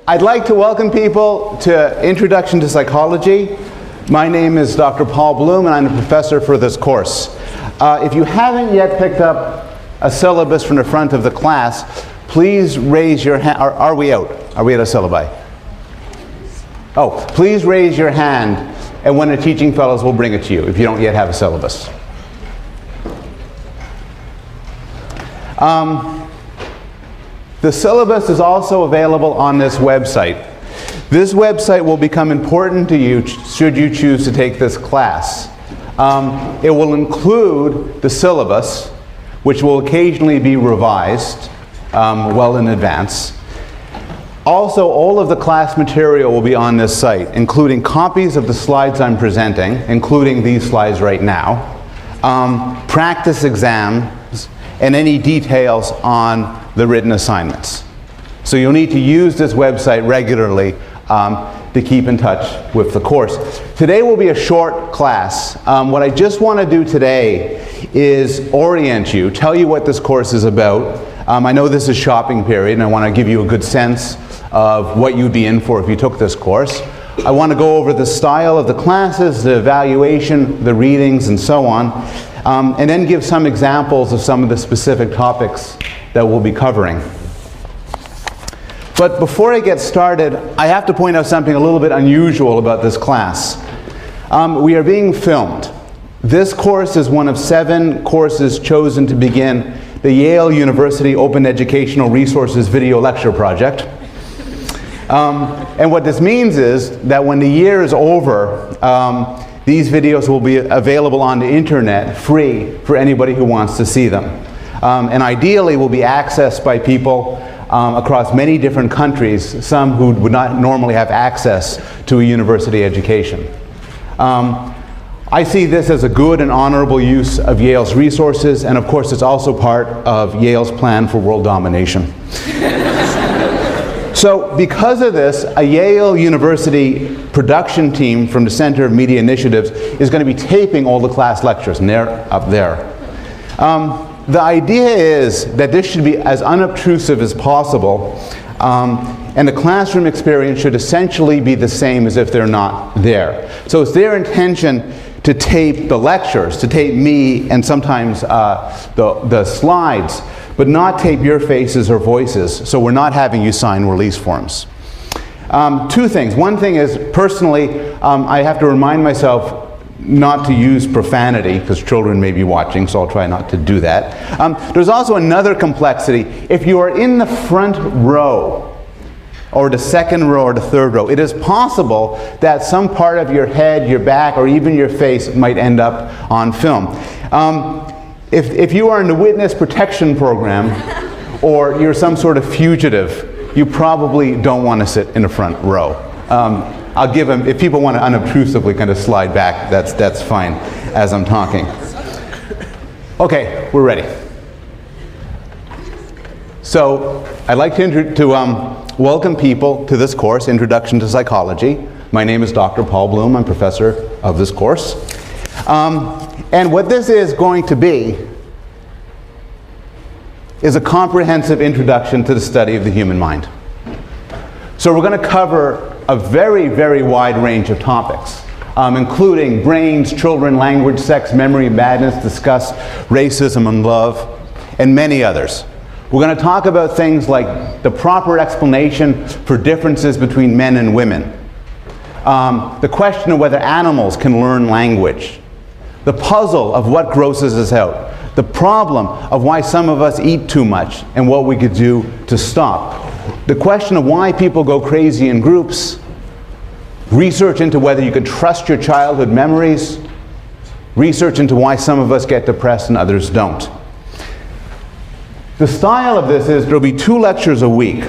I'd like to welcome people to Introduction to Psychology. My name is Dr. Paul Bloom, and I'm the professor for this course. If you haven't yet picked up a syllabus from the front of the class, please raise your hand. Are we out? Are we at a syllabi? Oh, please raise your hand, and one of the teaching fellows will bring it to you if you don't yet have a syllabus. The syllabus is also available on this website. This website will become important to you should you choose to take this class. It will include the syllabus, which will occasionally be revised well in advance. Also, all of the class material will be on this site, including copies of the slides I'm presenting, including these slides right now, practice exams, and any details on the written assignments. So you'll need to use this website regularly to keep in touch with the course. Today will be a short class. What I just want to do today is orient you, tell you what this course is about. I know this is shopping period, and I want to give you a good sense of what you'd be in for if you took this course. I want to go over the style of the classes, the evaluation, the readings, and so on, and then give some examples of some of the specific topics that we'll be covering. But before I get started, I have to point out something a little bit unusual about this class. We are being filmed. This course is one of 7 courses chosen to begin the Yale University Open Educational Resources Video Lecture Project. And what this means is that when the year is over, these videos will be available on the internet free for anybody who wants to see them. And ideally will be accessed by people across many different countries, some who would not normally have access to a university education. I see this as a good and honorable use of Yale's resources, and of course it's also part of Yale's plan for world domination. So because of this, a Yale University production team from the Center of Media Initiatives is going to be taping all the class lectures, and they're up there. The idea is that this should be as unobtrusive as possible, and the classroom experience should essentially be the same as if they're not there. So it's their intention to tape the lectures, to tape me and sometimes the slides, but not tape your faces or voices, so we're not having you sign release forms. 2 things. One thing is, personally, I have to remind myself not to use profanity, because children may be watching, so I'll try not to do that. There's also another complexity. If you are in the front row, or the second row, or the third row, it is possible that some part of your head, your back, or even your face might end up on film. If you are in the witness protection program, or you're some sort of fugitive, you probably don't want to sit in the front row. I'll give them, if people want to unobtrusively kind of slide back, that's fine as I'm talking. Okay, we're ready. So I'd like to welcome people to this course, Introduction to Psychology. My name is Dr. Paul Bloom. I'm professor of this course. And what this is going to be is a comprehensive introduction to the study of the human mind. So we're going to cover a very, very wide range of topics, including brains, children, language, sex, memory, madness, discuss racism and love, and many others. We're going to talk about things like the proper explanation for differences between men and women, the question of whether animals can learn language, the puzzle of what grosses us out, the problem of why some of us eat too much and what we could do to stop, the question of why people go crazy in groups, research into whether you can trust your childhood memories, research into why some of us get depressed and others don't. The style of this is there'll be 2 lectures a week,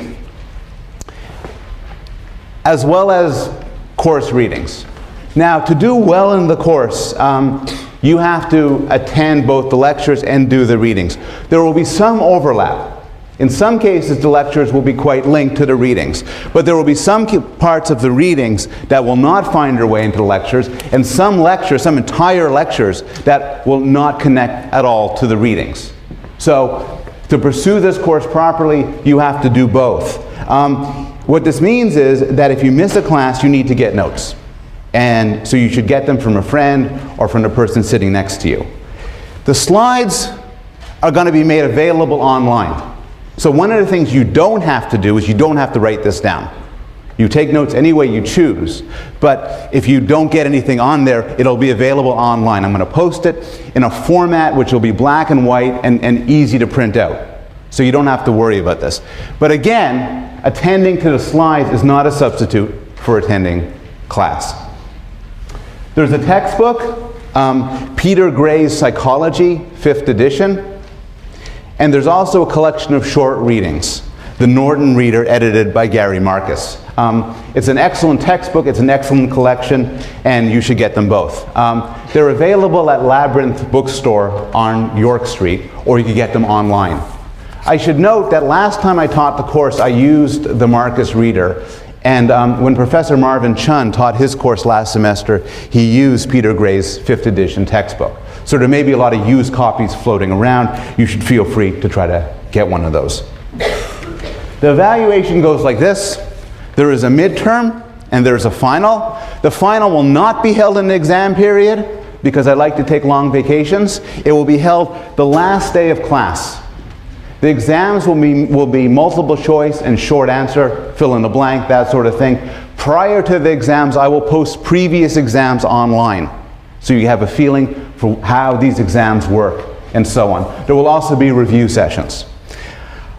as well as course readings. Now, to do well in the course, you have to attend both the lectures and do the readings. There will be some overlap. In some cases, the lectures will be quite linked to the readings, but there will be some parts of the readings that will not find their way into the lectures, and some lectures, some entire lectures, that will not connect at all to the readings. So, to pursue this course properly, you have to do both. What this means is that if you miss a class, you need to get notes. And so you should get them from a friend or from the person sitting next to you. The slides are going to be made available online. So one of the things you don't have to do is you don't have to write this down. You take notes any way you choose, but if you don't get anything on there, it'll be available online. I'm going to post it in a format which will be black and white and easy to print out. So you don't have to worry about this. But again, attending to the slides is not a substitute for attending class. There's a textbook, Peter Gray's Psychology, 5th edition. And there's also a collection of short readings, The Norton Reader, edited by Gary Marcus. It's an excellent textbook, it's an excellent collection, and you should get them both. They're available at Labyrinth Bookstore on York Street, or you can get them online. I should note that last time I taught the course, I used the Marcus Reader, and when Professor Marvin Chun taught his course last semester, he used Peter Gray's 5th edition textbook. So there may be a lot of used copies floating around. You should feel free to try to get one of those. The evaluation goes like this. There is a midterm and there's a final. The final will not be held in the exam period because I like to take long vacations. It will be held the last day of class. The exams will be multiple choice and short answer, fill in the blank, that sort of thing. Prior to the exams, I will post previous exams online, so you have a feeling for how these exams work and so on. There will also be review sessions.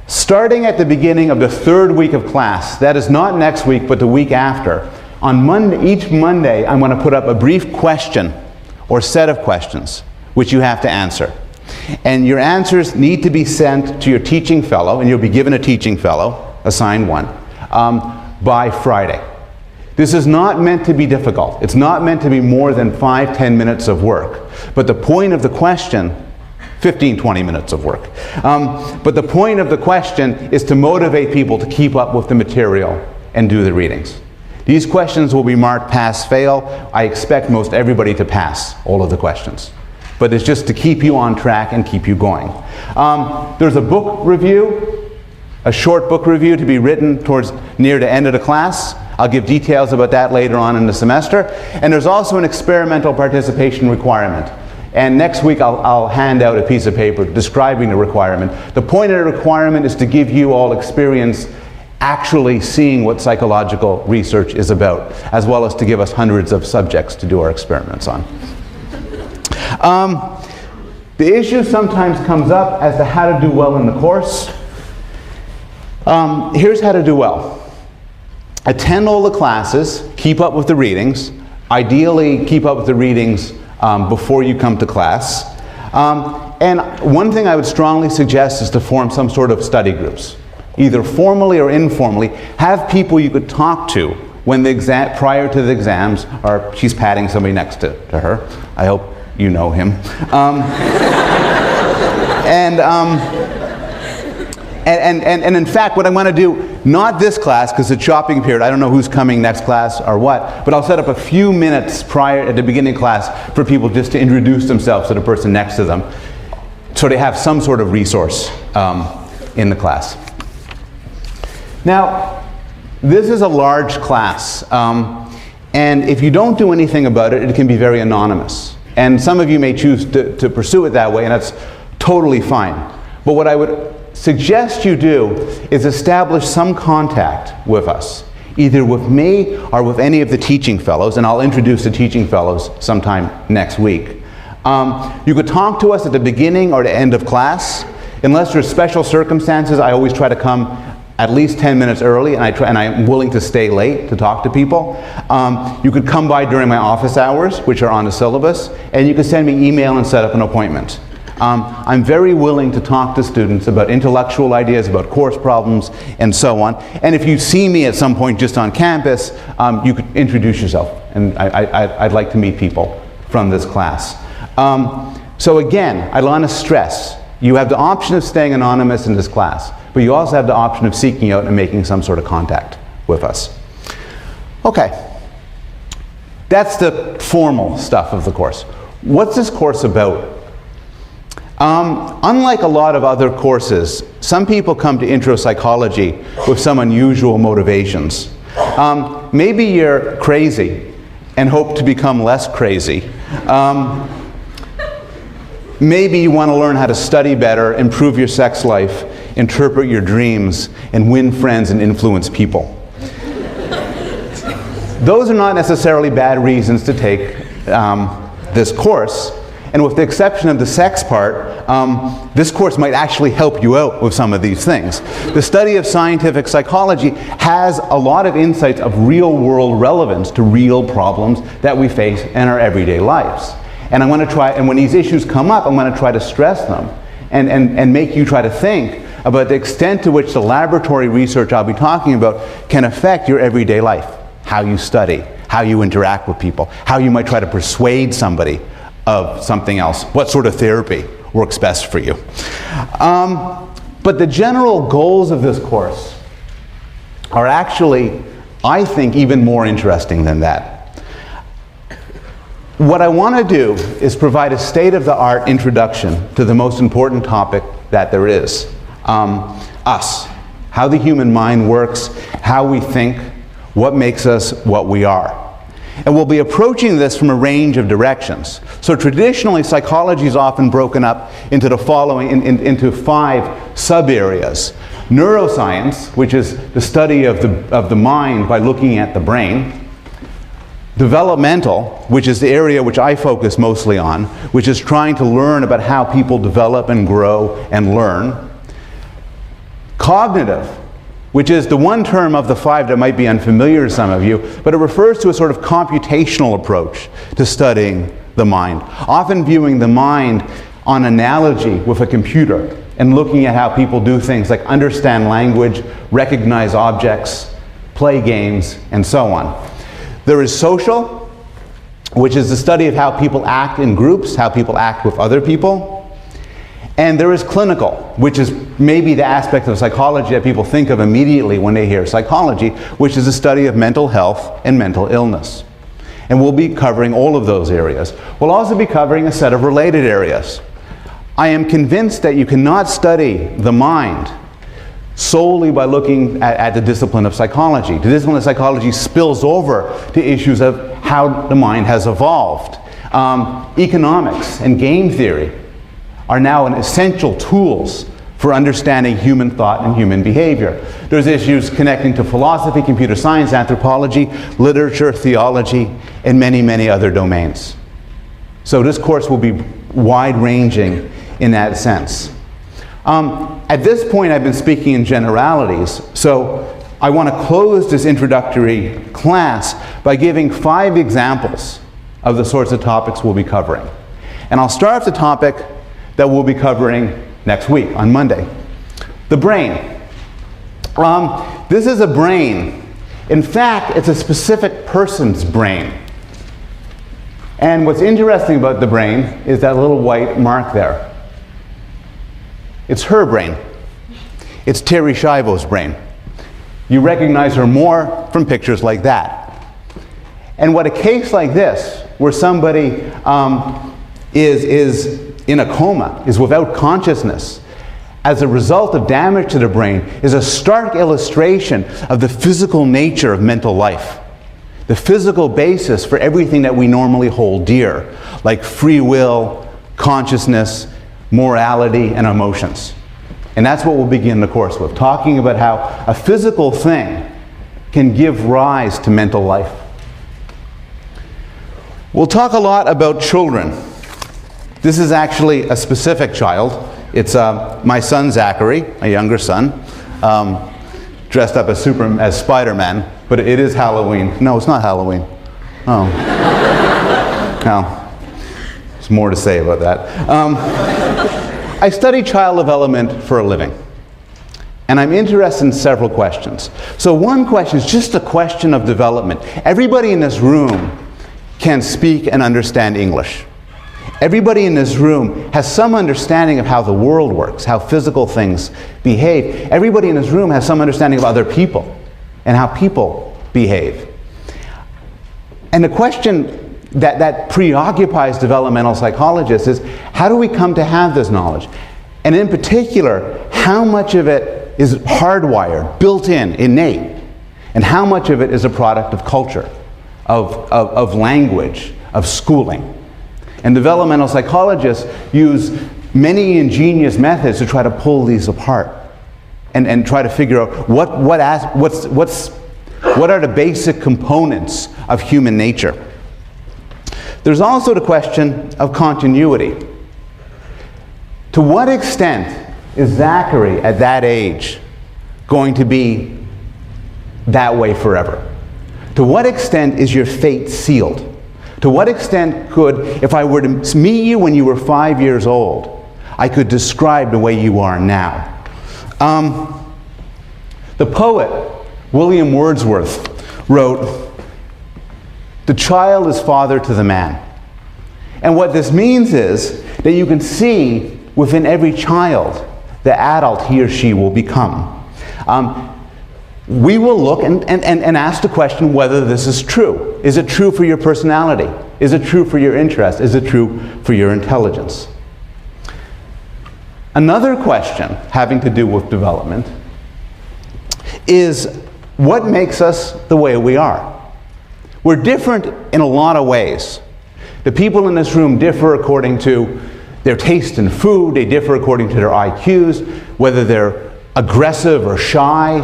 Starting at the beginning of the 3rd week of class, that is not next week but the week after, on Monday, each Monday I'm going to put up a brief question or set of questions which you have to answer. And your answers need to be sent to your teaching fellow, and you'll be given a teaching fellow, assigned one, by Friday. This is not meant to be difficult. It's not meant to be more than 5-10 minutes of work. But the point of the question, 15-20 minutes of work. But the point of the question is to motivate people to keep up with the material and do the readings. These questions will be marked pass-fail. I expect most everybody to pass all of the questions. But it's just to keep you on track and keep you going. There's a book review, a short book review to be written towards near the end of the class. I'll give details about that later on in the semester. And there's also an experimental participation requirement. And next week I'll hand out a piece of paper describing the requirement. The point of the requirement is to give you all experience actually seeing what psychological research is about, as well as to give us hundreds of subjects to do our experiments on. The issue sometimes comes up as to how to do well in the course. Here's how to do well. Attend all the classes, keep up with the readings, ideally keep up with the readings before you come to class. And one thing I would strongly suggest is to form some sort of study groups, either formally or informally. Have people you could talk to when the exam, prior to the exams, or she's patting somebody next to her. I hope you know him. And in fact, what I'm going to do, not this class, because it's shopping period, I don't know who's coming next class or what, but I'll set up a few minutes prior at the beginning of class for people just to introduce themselves to the person next to them, so they have some sort of resource in the class. Now, this is a large class, and if you don't do anything about it, it can be very anonymous. And some of you may choose to pursue it that way, and that's totally fine. But what I would suggest you do is establish some contact with us, either with me or with any of the teaching fellows, and I'll introduce the teaching fellows sometime next week. You could talk to us at the beginning or the end of class. Unless there's special circumstances, I always try to come at least 10 minutes early, and I'm willing to stay late to talk to people. You could come by during my office hours, which are on the syllabus, and you could send me email and set up an appointment. I'm very willing to talk to students about intellectual ideas, about course problems, and so on. And if you see me at some point just on campus, you could introduce yourself, and I'd like to meet people from this class. So again, I want to stress, you have the option of staying anonymous in this class, but you also have the option of seeking out and making some sort of contact with us. Okay, that's the formal stuff of the course. What's this course about? Unlike a lot of other courses, some people come to intro psychology with some unusual motivations. Maybe you're crazy and hope to become less crazy. Maybe you want to learn how to study better, improve your sex life, interpret your dreams, and win friends and influence people. Those are not necessarily bad reasons to take this course. And with the exception of the sex part, this course might actually help you out with some of these things. The study of scientific psychology has a lot of insights of real-world relevance to real problems that we face in our everyday lives. And I'm going to try, and when these issues come up, I'm going to try to stress them and make you try to think about the extent to which the laboratory research I'll be talking about can affect your everyday life. How you study, how you interact with people, how you might try to persuade somebody of something else, what sort of therapy works best for you. But the general goals of this course are actually, I think, even more interesting than that. What I want to do is provide a state-of-the-art introduction to the most important topic that there is, us, how the human mind works, how we think, what makes us what we are. And we'll be approaching this from a range of directions. So traditionally, psychology is often broken up into the following, into 5 sub-areas. Neuroscience, which is the study of the mind by looking at the brain. Developmental, which is the area which I focus mostly on, which is trying to learn about how people develop and grow and learn. Cognitive, which is the one term of the 5 that might be unfamiliar to some of you, but it refers to a sort of computational approach to studying the mind, often viewing the mind on analogy with a computer and looking at how people do things like understand language, recognize objects, play games, and so on. There is social, which is the study of how people act in groups, how people act with other people. And there is clinical, which is maybe the aspect of psychology that people think of immediately when they hear psychology, which is the study of mental health and mental illness. And we'll be covering all of those areas. We'll also be covering a set of related areas. I am convinced that you cannot study the mind solely by looking at the discipline of psychology. The discipline of psychology spills over to issues of how the mind has evolved. Economics and game theory are now essential tools for understanding human thought and human behavior. There's issues connecting to philosophy, computer science, anthropology, literature, theology, and many, many other domains. So this course will be wide-ranging in that sense. At this point, I've been speaking in generalities, so I want to close this introductory class by giving 5 examples of the sorts of topics we'll be covering. And I'll start with the topic that we'll be covering next week, on Monday. The brain. This is a brain. In fact, it's a specific person's brain. And what's interesting about the brain is that little white mark there. It's her brain. It's Terri Schiavo's brain. You recognize her more from pictures like that. And what a case like this, where somebody is in a coma, is without consciousness, as a result of damage to the brain, is a stark illustration of the physical nature of mental life. The physical basis for everything that we normally hold dear, like free will, consciousness, morality, and emotions. And that's what we'll begin the course with, talking about how a physical thing can give rise to mental life. We'll talk a lot about children. This is actually a specific child. It's my son Zachary, a younger son, dressed up as Spider-Man, but it is Halloween. No, it's not Halloween. Oh. No. There's more to say about that. I study child development for a living. And I'm interested in several questions. So one question is just a question of development. Everybody in this room can speak and understand English. Everybody in this room has some understanding of how the world works, how physical things behave. Everybody in this room has some understanding of other people and how people behave. And the question that preoccupies developmental psychologists is, how do we come to have this knowledge? And in particular, how much of it is hardwired, built in, innate, and how much of it is a product of culture, of language, of schooling. And developmental psychologists use many ingenious methods to try to pull these apart and try to figure out what are the basic components of human nature. There's also the question of continuity. To what extent is Zachary at that age going to be that way forever? To what extent is your fate sealed? To what extent could, if I were to meet you when you were 5 years old, I could describe the way you are now? The poet William Wordsworth wrote, "The child is father to the man." And what this means is that you can see within every child the adult he or she will become. We will look and ask the question whether this is true. Is it true for your personality? Is it true for your interest? Is it true for your intelligence? Another question having to do with development is, what makes us the way we are? We're different in a lot of ways. The people in this room differ according to their taste in food, they differ according to their IQs, whether they're aggressive or shy,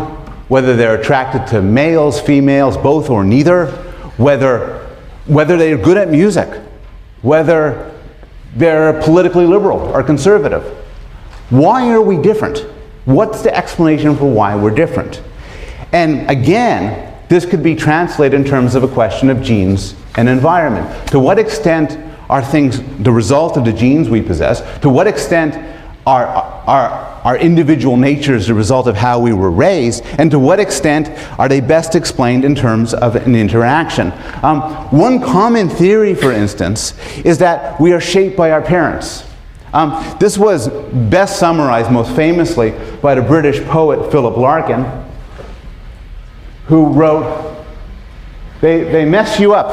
whether they're attracted to males, females, both or neither, whether they're good at music, whether they're politically liberal or conservative. Why are we different? What's the explanation for why we're different? And again, this could be translated in terms of a question of genes and environment. To what extent are things the result of the genes we possess? To what extent are individual natures the result of how we were raised? And to what extent are they best explained in terms of an interaction? One common theory, for instance, is that we are shaped by our parents. This was best summarized most famously by the British poet Philip Larkin, who wrote, they mess you up,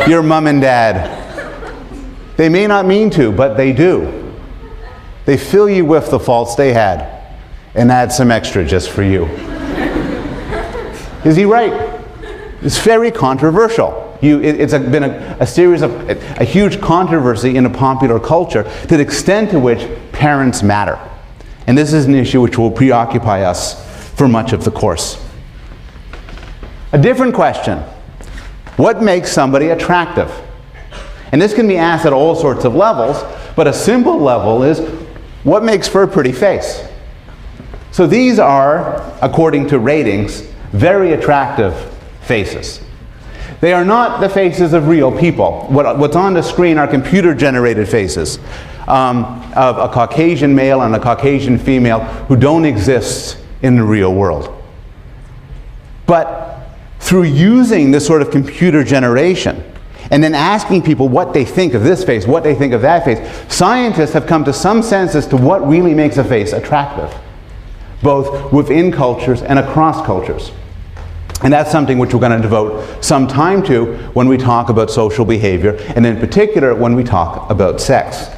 your mom and dad. They may not mean to, but they do. They fill you with the faults they had and add some extra just for you. Is he right? It's very controversial. It's been a series of a huge controversy in the popular culture to the extent to which parents matter. And this is an issue which will preoccupy us for much of the course. A different question: what makes somebody attractive? And this can be asked at all sorts of levels, but a simple level is, what makes for a pretty face? So these are, according to ratings, very attractive faces. They are not the faces of real people. What's on the screen are computer-generated faces of a Caucasian male and a Caucasian female who don't exist in the real world. But through using this sort of computer generation and then asking people what they think of this face, what they think of that face, scientists have come to some sense as to what really makes a face attractive, both within cultures and across cultures. And that's something which we're going to devote some time to when we talk about social behavior, and in particular when we talk about sex.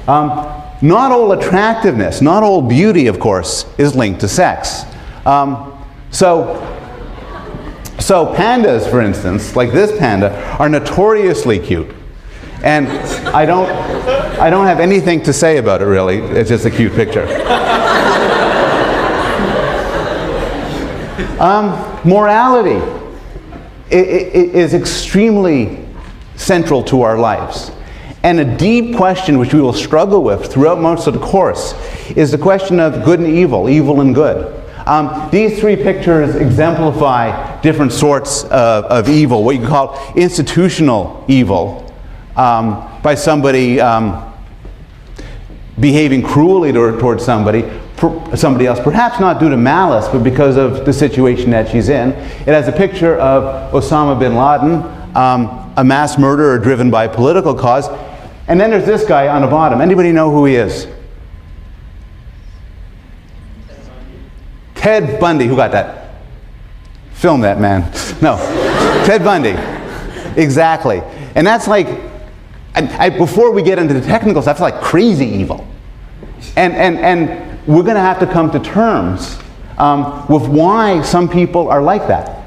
Not all attractiveness, not all beauty, of course, is linked to sex. So pandas, for instance, like this panda, are notoriously cute. And I don't have anything to say about it, really. It's just a cute picture. Morality is extremely central to our lives. And a deep question which we will struggle with throughout most of the course is the question of good and evil, evil and good. These three pictures exemplify different sorts of evil, what you could call institutional evil, by somebody behaving cruelly towards somebody else, perhaps not due to malice, but because of the situation that she's in. It has a picture of Osama bin Laden, a mass murderer driven by a political cause. And then there's this guy on the bottom. Anybody know who he is? Ted Bundy. Who got that? Film that, man. No. Ted Bundy. Exactly. And that's like, before we get into the technical stuff, that's like crazy evil. And we're going to have to come to terms with why some people are like that.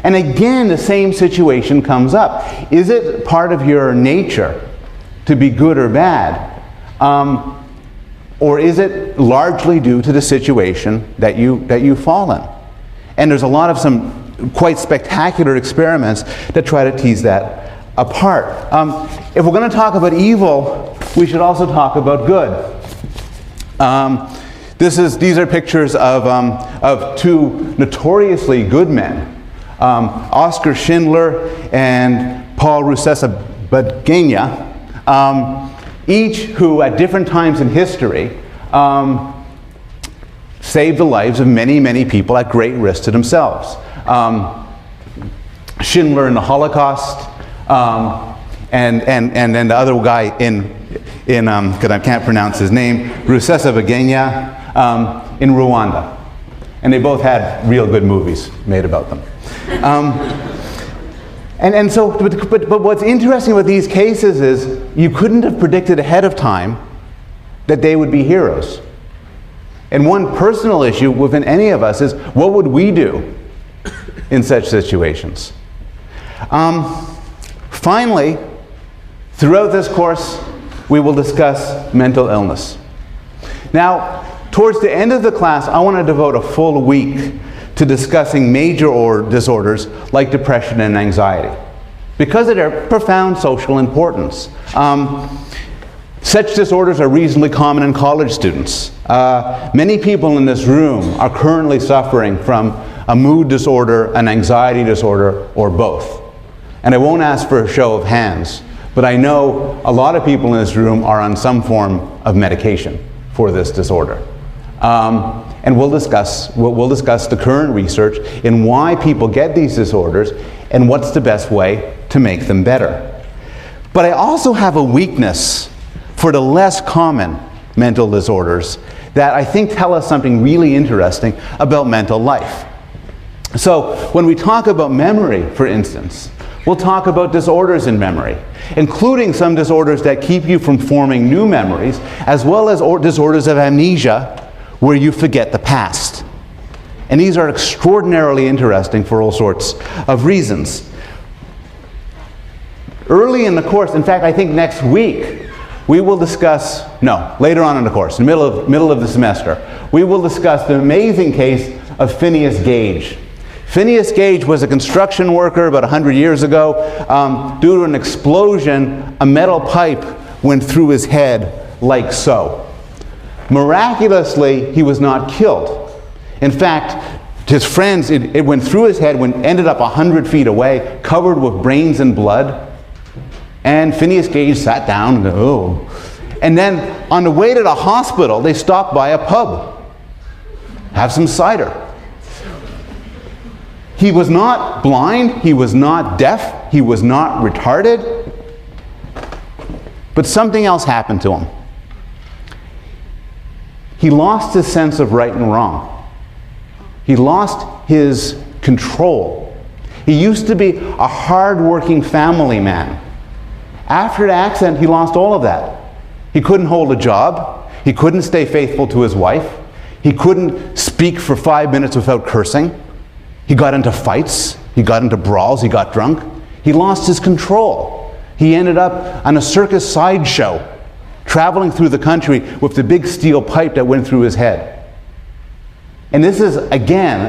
And again, the same situation comes up. Is it part of your nature to be good or bad? Or is it largely due to the situation that you fall in? And there's a lot of some quite spectacular experiments that try to tease that apart. If we're going to talk about evil, we should also talk about good. These are pictures of two notoriously good men, Oskar Schindler and Paul Rusesabagina, each who at different times in history saved the lives of many, many people at great risk to themselves. Schindler in the Holocaust, and then the other guy because I can't pronounce his name, Rusesabagina, in Rwanda. And they both had real good movies made about them. But what's interesting with these cases is you couldn't have predicted ahead of time that they would be heroes. And one personal issue within any of us is, what would we do in such situations? Finally, throughout this course, we will discuss mental illness. Now, towards the end of the class, I want to devote a full week to discussing major disorders like depression and anxiety, because of their profound social importance. Such disorders are reasonably common in college students. Many people in this room are currently suffering from a mood disorder, an anxiety disorder, or both. And I won't ask for a show of hands, but I know a lot of people in this room are on some form of medication for this disorder. And we'll discuss the current research in why people get these disorders and what's the best way to make them better. But I also have a weakness for the less common mental disorders that I think tell us something really interesting about mental life. So when we talk about memory, for instance, we'll talk about disorders in memory, including some disorders that keep you from forming new memories, as well as disorders of amnesia, where you forget the past. And these are extraordinarily interesting for all sorts of reasons. Early in the course, in fact, I think next week, we will discuss, later on in the course, in the middle of the semester, we will discuss the amazing case of Phineas Gage. Phineas Gage was a construction worker about 100 years ago. Due to an explosion, a metal pipe went through his head like so. Miraculously, he was not killed. In fact, his friends, it went through his head, ended up 100 feet away, covered with brains and blood. And Phineas Gage sat down and And then on the way to the hospital, they stopped by a pub. Have some cider. He was not blind, he was not deaf, he was not retarded. But something else happened to him. He lost his sense of right and wrong. He lost his control. He used to be a hard-working family man. After the accident, he lost all of that. He couldn't hold a job. He couldn't stay faithful to his wife. He couldn't speak for 5 minutes without cursing. He got into fights. He got into brawls. He got drunk. He lost his control. He ended up on a circus sideshow, traveling through the country with the big steel pipe that went through his head. And this is, again,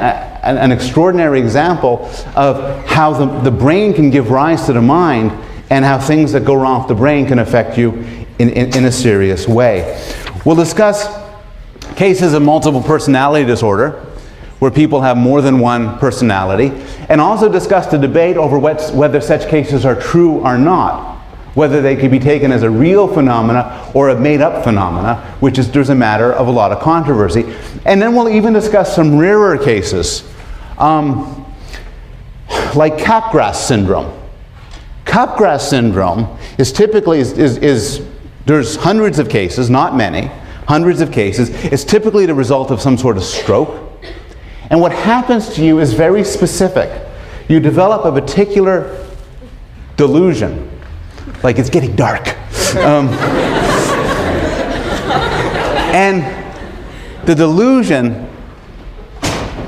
an extraordinary example of how the brain can give rise to the mind, and how things that go wrong with the brain can affect you in a serious way. We'll discuss cases of multiple personality disorder, where people have more than one personality, and also discuss the debate over whether such cases are true or not, whether they could be taken as a real phenomena or a made-up phenomena, there's a matter of a lot of controversy. And then we'll even discuss some rarer cases, like Capgras syndrome. Capgras syndrome is typically, there's hundreds of cases, not many, hundreds of cases. It's typically the result of some sort of stroke. And what happens to you is very specific. You develop a particular delusion. Like, it's getting dark. And the delusion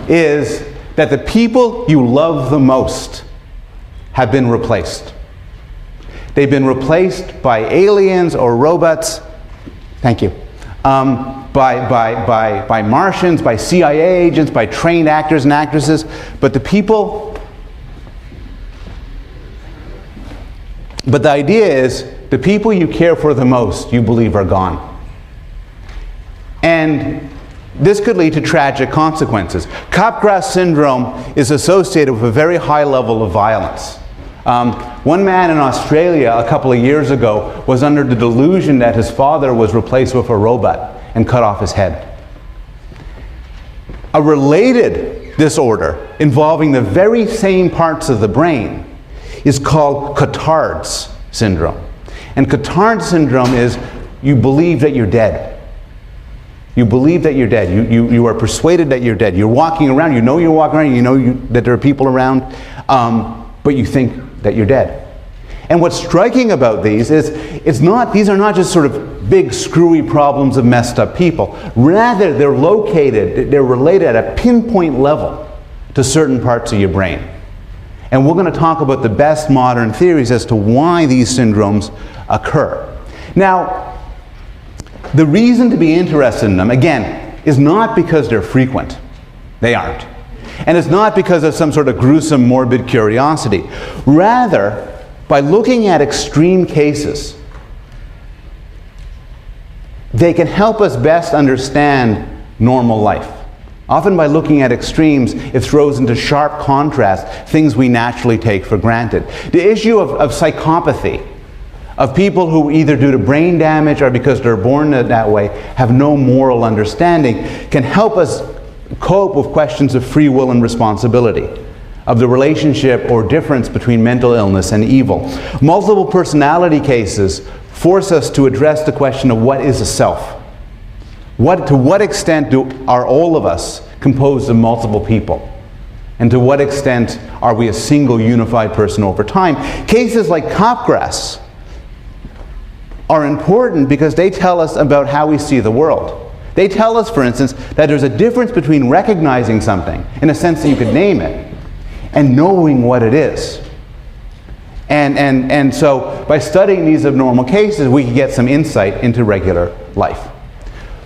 is that the people you love the most have been replaced. They've been replaced by aliens or robots. Thank you. By Martians, by CIA agents, by trained actors and actresses. But the idea is the people you care for the most, you believe are gone. And this could lead to tragic consequences. Capgras syndrome is associated with a very high level of violence. One man in Australia a couple of years ago was under the delusion that his father was replaced with a robot and cut off his head. A related disorder involving the very same parts of the brain is called Cotard's syndrome. And Cotard's syndrome is you believe that you're dead. You believe that you're dead. You are persuaded that you're dead. You're walking around, you know you're walking around, you know that there are people around, but you think that you're dead. And what's striking about these is these are not just sort of big screwy problems of messed up people. Rather, they're related at a pinpoint level to certain parts of your brain. And we're going to talk about the best modern theories as to why these syndromes occur. Now, the reason to be interested in them, again, is not because they're frequent. They aren't. And it's not because of some sort of gruesome, morbid curiosity. Rather, by looking at extreme cases, they can help us best understand normal life. Often by looking at extremes, it throws into sharp contrast things we naturally take for granted. The issue of psychopathy, of people who either due to brain damage or because they're born that way have no moral understanding, can help us cope with questions of free will and responsibility, of the relationship or difference between mental illness and evil. Multiple personality cases force us to address the question of what is a self. To what extent are all of us composed of multiple people? And to what extent are we a single unified person over time? Cases like Capgras are important because they tell us about how we see the world. They tell us, for instance, that there's a difference between recognizing something, in a sense that you could name it, and knowing what it is. And so by studying these abnormal cases, we can get some insight into regular life.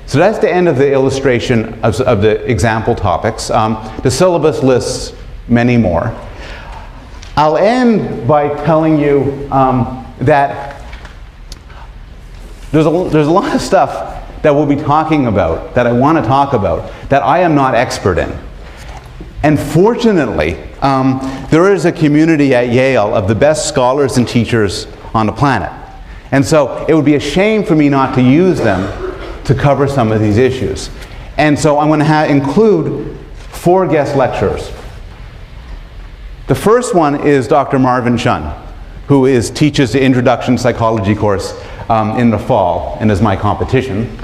So that's the end of the illustration of the example topics. The syllabus lists many more. I'll end by telling you that there's a lot of stuff that we'll be talking about, that I want to talk about, that I am not expert in. And fortunately, there is a community at Yale of the best scholars and teachers on the planet. And so it would be a shame for me not to use them to cover some of these issues. And so I'm going to include 4 guest lecturers. The first one is Dr. Marvin Chun, who teaches the Introduction Psychology course in the fall, and is my competition.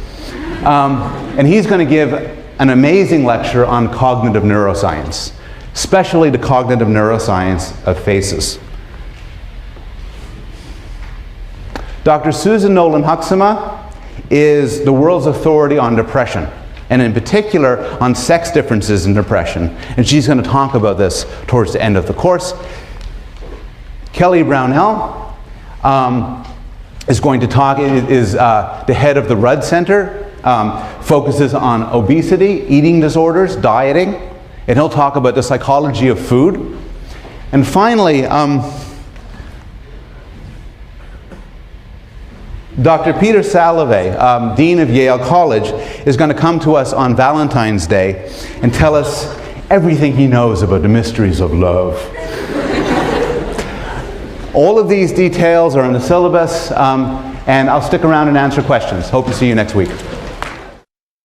And he's going to give an amazing lecture on cognitive neuroscience, especially the cognitive neuroscience of faces. Dr. Susan Nolan-Huxema is the world's authority on depression, and in particular on sex differences in depression. And she's going to talk about this towards the end of the course. Kelly Brownell is going to talk, is the head of the Rudd Center, focuses on obesity, eating disorders, dieting, and he'll talk about the psychology of food. And finally, Dr. Peter Salovey, Dean of Yale College, is going to come to us on Valentine's Day and tell us everything he knows about the mysteries of love. All of these details are in the syllabus, and I'll stick around and answer questions. Hope to see you next week.